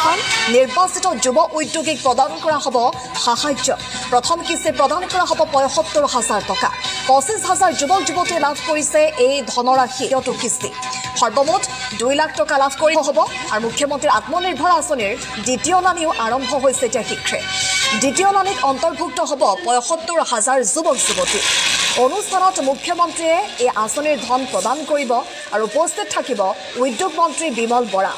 অনুষ্ঠান নিৰ্বাচিত যুৱ উদ্যোগীক প্ৰদান কৰা হ'ব সাহায্য প্ৰথম কিস্তি প্ৰদান কৰা হ'ব ৭৫,০০০ টকা ২৫,০০০ যুৱক যুৱতীয়ে লাভ কৰিছে এই ধনৰাশি কিস্তি সৰ্বমুঠ ২ লাখ টকা লাভ কৰিব হ'ব আৰু মুখ্যমন্ত্ৰীৰ আত্মনিৰ্ভৰ আঁচনিৰ দ্বিতীয় লানিও আৰম্ভ হৈছে এতিয়া শীঘ্ৰে দ্বিতীয় লানিত অন্তৰ্ভুক্ত হ'ব ৭৫,০০০ যুৱক যুৱতী অনুষ্ঠানত মুখ্যমন্ত্ৰীয়ে এই আঁচনিৰ ধন প্ৰদান কৰিব আৰু উপস্থিত থাকিব উদ্যোগ মন্ত্ৰী বিমল বৰা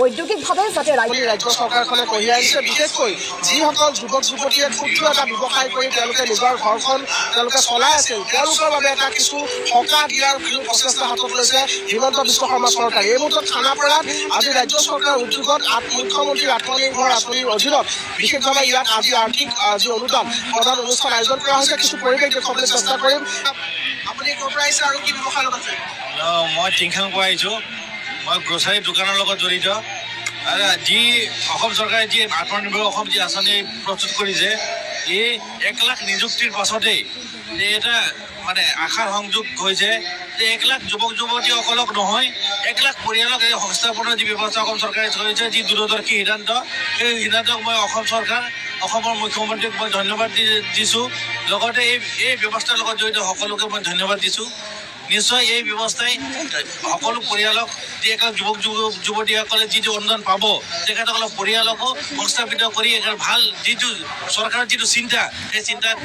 ঔদ্যোগিকভাৱে যাতে ৰাজ্য চৰকাৰখনে কঢ়িয়াই আনিছে বিশেষকৈ যিসকল যুৱক যুৱতীয়ে ক্ষুদ্ৰ এটা ব্যৱসায় কৰি তেওঁলোকে নিজৰ ঘৰখন তেওঁলোকে চলাই আছিল তেওঁলোকৰ বাবে এটা কিছু সকাহ দিয়াৰ প্ৰচেষ্টা হাতত লৈছে হিমন্ত বিশ্ব শৰ্মা চৰকাৰে এই মুহূৰ্তত খানাপাৰাত আজি ৰাজ্য চৰকাৰৰ উদ্যোগত মুখ্যমন্ত্ৰীৰ আত্মনিৰ্ভৰ আঁচনিৰ অধীনত বিশেষভাৱে ইয়াত আজি আৰ্থিক যি অনুদান প্ৰদান অনুষ্ঠান আয়োজন কৰা হৈছে কিছু পৰিৱেশ দেখুৱাবলৈ চেষ্টা কৰিম আপুনি ক'ৰ পৰা আহিছে আৰু কি ব্যৱসায়ত আছে মই টিংখাং পৰা আহিছোঁ মই গ্ৰচাৰী দোকানৰ লগত জড়িত আৰু যি অসম চৰকাৰে যি আত্মনিৰ্ভৰ অসম যি আঁচনি প্ৰস্তুত কৰিছে এই ১ লাখ নিযুক্তিৰ পাছতেই এটা মানে আশাৰ সংযোগ হৈছে যে ১ লাখ যুৱক যুৱতীসকলক নহয় ১ লাখ পৰিয়ালক এই সংস্থাপনৰ যি ব্যৱস্থা অসম চৰকাৰে কৰিছে যি দূৰদৰ্শী সিদ্ধান্ত এই সিদ্ধান্তক মই অসম চৰকাৰ অসমৰ মুখ্যমন্ত্ৰীক মই ধন্যবাদ দিছোঁ লগতে এই ব্যৱস্থাৰ লগত জড়িত সকলোকে মই ধন্যবাদ দিছোঁ নিশ্চয় এই ব্যৱস্থাই সকলো পৰিয়ালক যি এক যুৱক যুৱতীসকলে যিটো অনুদান পাব তেখেতসকলক পৰিয়ালকো সংস্থাপিত কৰি এক ভাল যিটো চৰকাৰৰ যিটো চিন্তা সেই চিন্তাত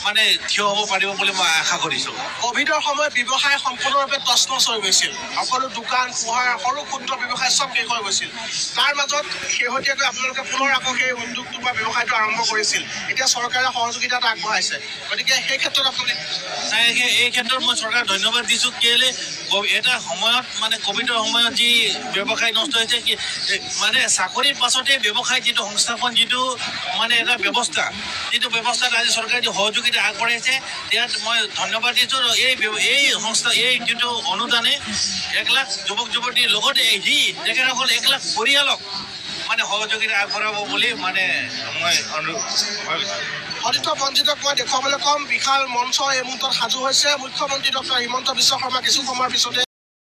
মানে থিয় হ'ব পাৰিব বুলি মই আশা কৰিছোঁ কোভিডৰ সময়ত ব্যৱসায় সম্পূৰ্ণৰূপে তছনছ হৈ গৈছিল সকলো দোকান পোহাৰ সৰু ক্ষুদ্ৰ ব্যৱসায় চব শেষ হৈ গৈছিল তাৰ মাজত শেহতীয়াকৈ আপোনালোকে পুনৰ আকৌ সেই উদ্যোগটো বা ব্যৱসায়টো আৰম্ভ কৰিছিল এতিয়া চৰকাৰে সহযোগিতা আগবঢ়াইছে গতিকে সেই ক্ষেত্ৰত আপোনালোকে এই ক্ষেত্ৰত মই চৰকাৰক ধন্যবাদ দিছোঁ কেলে এটা সময়ত মানে কোভিডৰ সময়ত যি ব্যৱসায় নষ্ট হৈছে মানে চাকৰিৰ পাছতে ব্যৱসায় যিটো সংস্থাপন যিটো মানে এটা ব্যৱস্থা যিটো ব্যৱস্থাত আজি চৰকাৰে যি সহযোগিতা আগবঢ়াইছে ইয়াত মই ধন্যবাদ দিছোঁ এই সংস্থা এই যিটো অনুদানে ১ লাখ যুৱক যুৱতীৰ লগতে যি তেখেতসকল ১ লাখ পৰিয়ালক মানে সহযোগিতা আগবঢ়াব বুলি মানে মই ভাবিছোঁ অদিত পঞ্জিতক মই দেখুৱাবলৈ কম বিশাল মঞ্চ এই মুহূৰ্তত সাজু হৈছে মুখ্যমন্ত্ৰী ডক্টৰ হিমন্ত বিশ্ব শৰ্মা কিছু সময়ৰ পিছতে